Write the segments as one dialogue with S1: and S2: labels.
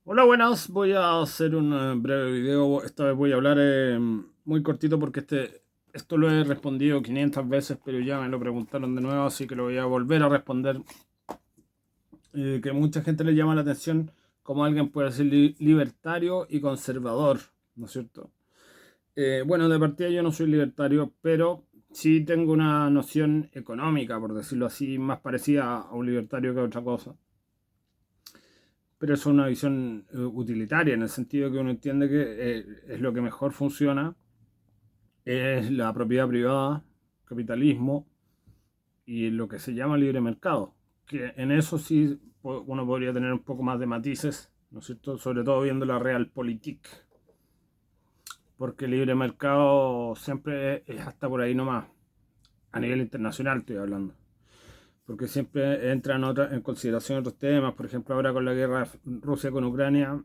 S1: Hola, buenas. Voy a hacer un breve video. Esta vez voy a hablar muy cortito porque esto lo he respondido 500 veces, pero ya me lo preguntaron de nuevo, así que lo voy a volver a responder. Que mucha gente le llama la atención cómo alguien puede ser libertario y conservador, ¿no es cierto? Bueno, de partida yo no soy libertario, pero sí tengo una noción económica, por decirlo así, más parecida a un libertario que a otra cosa. Pero es una visión utilitaria, en el sentido que uno entiende que es lo que mejor funciona, es la propiedad privada, capitalismo y lo que se llama libre mercado. Que en eso sí uno podría tener un poco más de matices, ¿no es cierto? Sobre todo viendo la realpolitik, porque el libre mercado siempre es hasta por ahí nomás, a nivel internacional estoy hablando. Porque siempre entran en consideración otros temas, por ejemplo ahora con la guerra Rusia con Ucrania,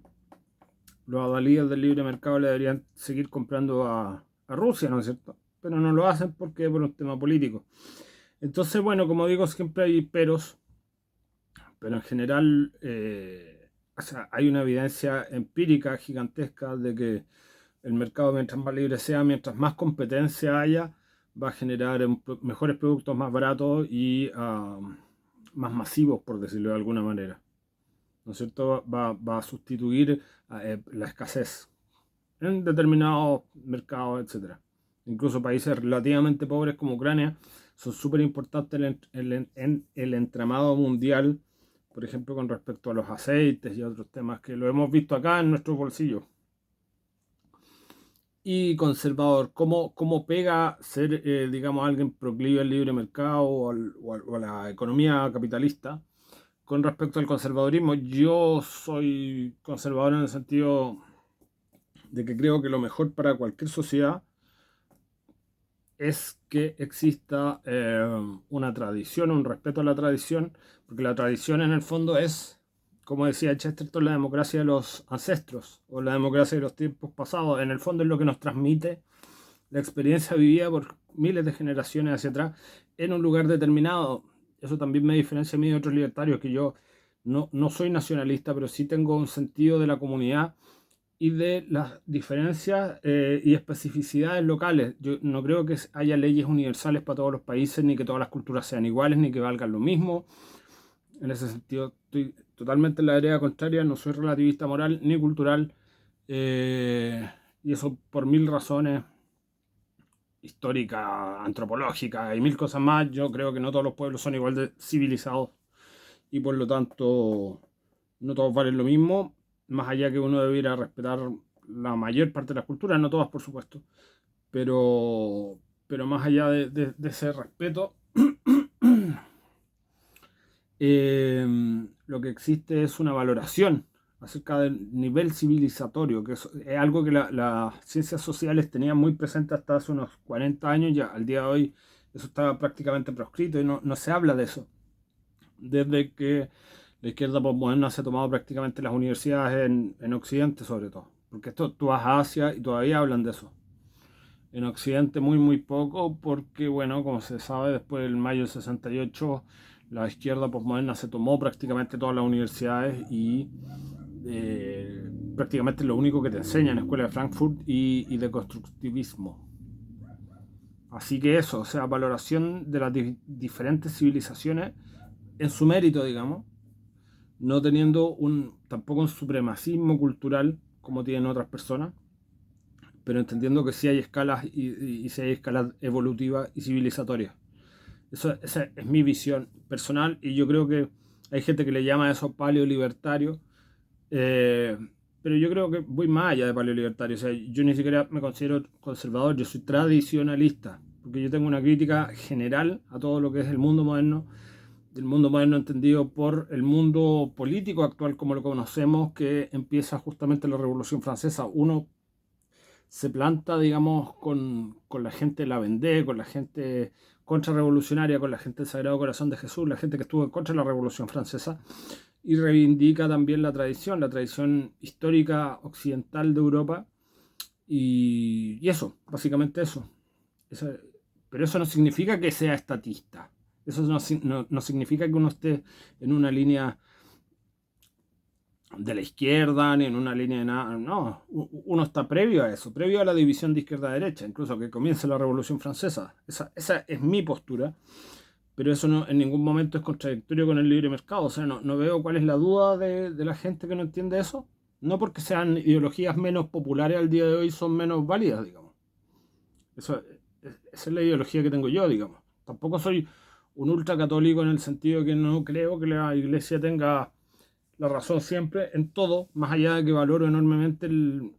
S1: los adalides del libre mercado le deberían seguir comprando a Rusia, ¿no es cierto? Pero no lo hacen porque por un tema político. Entonces, bueno, como digo, siempre hay peros, pero en general o sea, hay una evidencia empírica gigantesca de que el mercado, mientras más libre sea, mientras más competencia haya, va a generar mejores productos más baratos y más masivos, por decirlo de alguna manera. ¿No es cierto? Va a sustituir la escasez en determinados mercados, etcétera. Incluso países relativamente pobres como Ucrania son súper importantes en el entramado mundial, por ejemplo, con respecto a los aceites y otros temas que lo hemos visto acá en nuestros bolsillos. Y conservador, ¿cómo pega ser, digamos, alguien proclive al libre mercado o a la economía capitalista? Con respecto al conservadurismo, yo soy conservador en el sentido de que creo que lo mejor para cualquier sociedad es que exista una tradición, un respeto a la tradición, porque la tradición en el fondo es, como decía Chesterton, la democracia de los ancestros o la democracia de los tiempos pasados. En el fondo es lo que nos transmite la experiencia vivida por miles de generaciones hacia atrás en un lugar determinado. Eso también me diferencia a mí de otros libertarios, que yo no soy nacionalista, pero sí tengo un sentido de la comunidad y de las diferencias y especificidades locales. Yo no creo que haya leyes universales para todos los países, ni que todas las culturas sean iguales, ni que valgan lo mismo. En ese sentido, estoy totalmente en la área contraria, no soy relativista moral ni cultural, y eso por mil razones históricas, antropológicas y mil cosas más. Yo creo que no todos los pueblos son igual de civilizados y por lo tanto no todos valen lo mismo, más allá que uno debiera respetar la mayor parte de las culturas, no todas por supuesto, pero más allá de ese respeto, lo que existe es una valoración acerca del nivel civilizatorio, que es algo que las ciencias sociales tenían muy presente hasta hace unos 40 años, ya al día de hoy eso estaba prácticamente proscrito y no se habla de eso. Desde que la izquierda postmoderna se ha tomado prácticamente las universidades en Occidente sobre todo. Porque esto tú vas a Asia y todavía hablan de eso. En Occidente muy poco porque, bueno, como se sabe, después del mayo del 68 la izquierda postmoderna se tomó prácticamente todas las universidades y prácticamente lo único que te enseñan en la escuela de Frankfurt y de constructivismo. Así que eso, o sea, valoración de las diferentes civilizaciones en su mérito, digamos, no teniendo tampoco un supremacismo cultural como tienen otras personas, pero entendiendo que sí hay escalas y sí hay escalas evolutivas y civilizatorias. Esa es mi visión personal y yo creo que hay gente que le llama a eso paleolibertario, eh, pero yo creo que voy más allá de paleolibertario. O sea, yo ni siquiera me considero conservador, yo soy tradicionalista, porque yo tengo una crítica general a todo lo que es el mundo moderno entendido por el mundo político actual como lo conocemos, que empieza justamente la Revolución Francesa. Uno se planta, digamos, con la gente de la Vendée, con la gente contrarrevolucionaria, con la gente del Sagrado Corazón de Jesús, la gente que estuvo en contra de la Revolución Francesa, y reivindica también la tradición histórica occidental de Europa, y eso, básicamente eso. Eso. Pero eso no significa que sea estatista. Eso no significa que uno esté en una línea de la izquierda ni en una línea de nada. No, uno está previo a eso, previo a la división de izquierda-derecha, incluso que comience la Revolución Francesa. Esa es mi postura, pero eso no, en ningún momento es contradictorio con el libre mercado. O sea, no veo cuál es la duda de la gente que no entiende eso. No porque sean ideologías menos populares al día de hoy son menos válidas, digamos. Esa es la ideología que tengo yo, digamos. Tampoco soy un ultracatólico en el sentido que no creo que la iglesia tenga la razón siempre en todo, más allá de que valoro enormemente el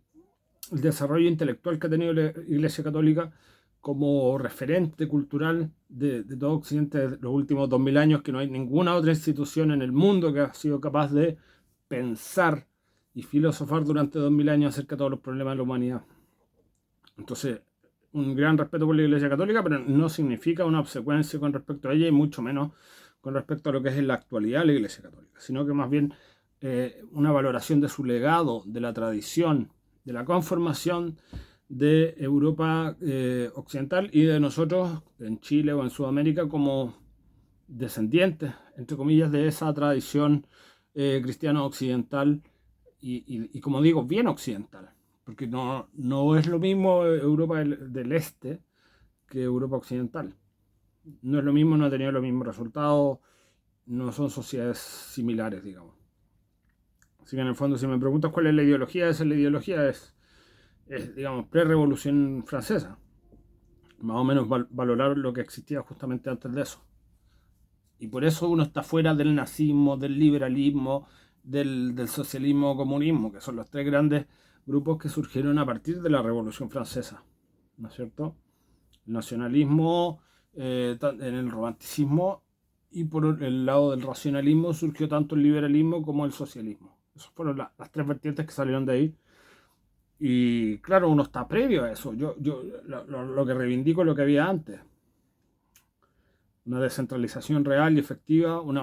S1: desarrollo intelectual que ha tenido la Iglesia Católica como referente cultural de todo Occidente de los últimos 2000 años, que no hay ninguna otra institución en el mundo que ha sido capaz de pensar y filosofar durante 2000 años acerca de todos los problemas de la humanidad. Entonces, un gran respeto por la Iglesia Católica, pero no significa una obsecuencia con respecto a ella y mucho menos con respecto a lo que es en la actualidad la Iglesia Católica, sino que más bien una valoración de su legado, de la tradición, de la conformación de Europa occidental y de nosotros en Chile o en Sudamérica como descendientes, entre comillas, de esa tradición cristiana occidental y como digo, bien occidental, porque no es lo mismo Europa del Este que Europa occidental. No es lo mismo, no ha tenido los mismos resultados, no son sociedades similares, digamos. Así que en el fondo, si me preguntas cuál es la ideología, esa es la ideología, digamos, pre-revolución francesa. Más o menos valorar lo que existía justamente antes de eso. Y por eso uno está fuera del nazismo, del liberalismo, del socialismo o comunismo, que son los tres grandes grupos que surgieron a partir de la Revolución Francesa, ¿no es cierto? El nacionalismo, en el romanticismo, y por el lado del racionalismo surgió tanto el liberalismo como el socialismo. Esas fueron las tres vertientes que salieron de ahí. Y claro, uno está previo a eso. Yo lo que reivindico es lo que había antes. Una descentralización real y efectiva, una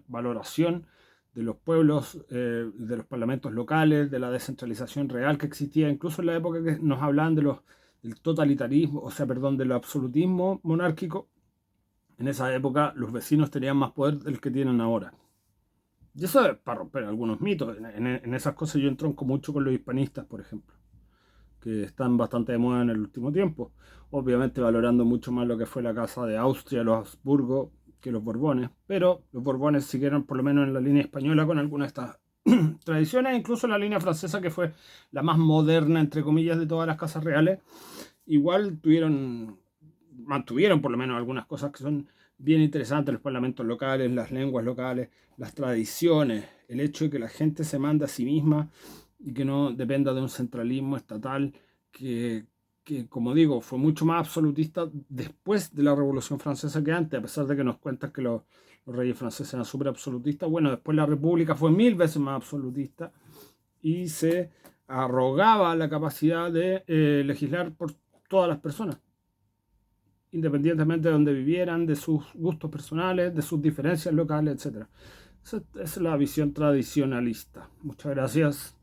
S1: valoración de los pueblos, de los parlamentos locales, de la descentralización real que existía, incluso en la época que nos hablaban del totalitarismo, o sea, perdón, del absolutismo monárquico. En esa época los vecinos tenían más poder del que tienen ahora. Y eso es para romper algunos mitos. En esas cosas yo entronco mucho con los hispanistas, por ejemplo, que están bastante de moda en el último tiempo. Obviamente valorando mucho más lo que fue la casa de Austria, los Habsburgo, que los Borbones. Pero los Borbones siguieron por lo menos en la línea española con algunas de estas tradiciones, incluso la línea francesa, que fue la más moderna, entre comillas, de todas las casas reales. Igual mantuvieron por lo menos algunas cosas que son bien interesantes: los parlamentos locales, las lenguas locales, las tradiciones, el hecho de que la gente se manda a sí misma y que no dependa de un centralismo estatal que, como digo, fue mucho más absolutista después de la Revolución Francesa que antes, a pesar de que nos cuentan que los reyes franceses eran súper absolutistas. Bueno, después la República fue 1000 veces más absolutista y se arrogaba la capacidad de legislar por todas las personas, independientemente de donde vivieran, de sus gustos personales, de sus diferencias locales, etc. Esa es la visión tradicionalista. Muchas gracias.